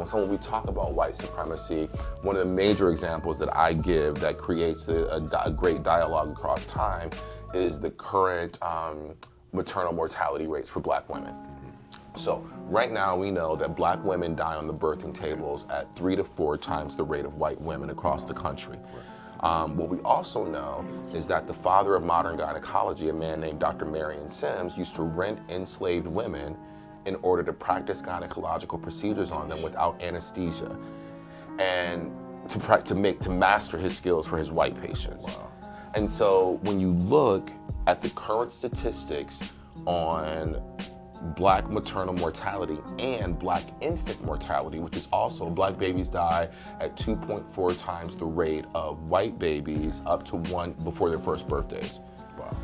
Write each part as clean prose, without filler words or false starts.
So when we talk about white supremacy, one of the major examples that I give that creates a great dialogue across time is the current maternal mortality rates for black women. So right now we know that black women die on the birthing tables at 3 to 4 times the rate of white women across the country. What we also know is that the father of modern gynecology, a man named Dr. Marion Sims, used to rent enslaved women in order to practice gynecological procedures on them without anesthesia, and to master his skills for his white patients. Wow. And so when you look at the current statistics on black maternal mortality and black infant mortality, which is also black babies die at 2.4 times the rate of white babies up to 1 before their first birthdays. Wow.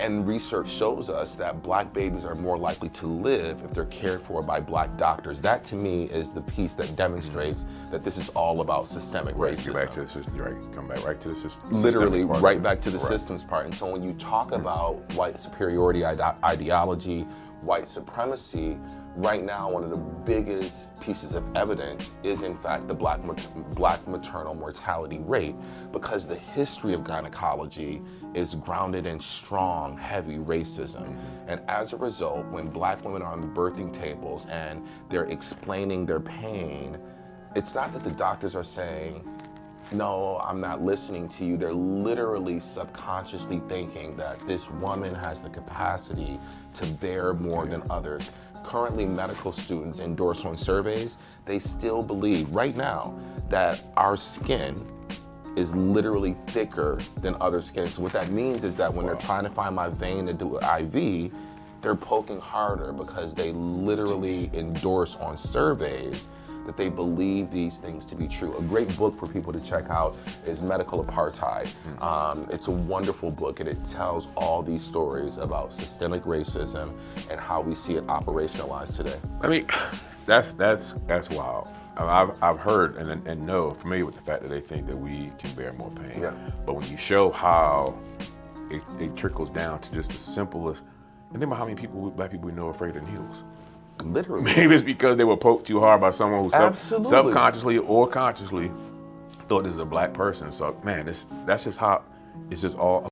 And research shows us that black babies are more likely to live if they're cared for by black doctors. That to me is the piece that demonstrates that this is all about systemic racism. Come back to the system, right? Come back right to the system. Literally, right back to the systems part. And so when you talk about white superiority ideology, white supremacy, right now one of the biggest pieces of evidence is in fact the black maternal mortality rate, because the history of gynecology is grounded in strong, heavy racism. And as a result, when black women are on the birthing tables and they're explaining their pain, it's not that the doctors are saying, no, I'm not listening to you. They're literally subconsciously thinking that this woman has the capacity to bear more than others. Currently, medical students endorse on surveys, they still believe right now that our skin is literally thicker than other skin. So what that means is that when they're trying to find my vein to do an IV, they're poking harder because they literally endorse on surveys that they believe these things to be true. A great book for people to check out is Medical Apartheid. It's a wonderful book, and it tells all these stories about systemic racism and how we see it operationalized today. I mean, that's wild. I've heard and know, familiar with the fact that they think that we can bear more pain. Yeah. But when you show how it trickles down to just the simplest, and think about how many black people we know are afraid of needles. Literally. Maybe it's because they were poked too hard by someone who subconsciously or consciously thought this is a black person. So man, that's just how it's just all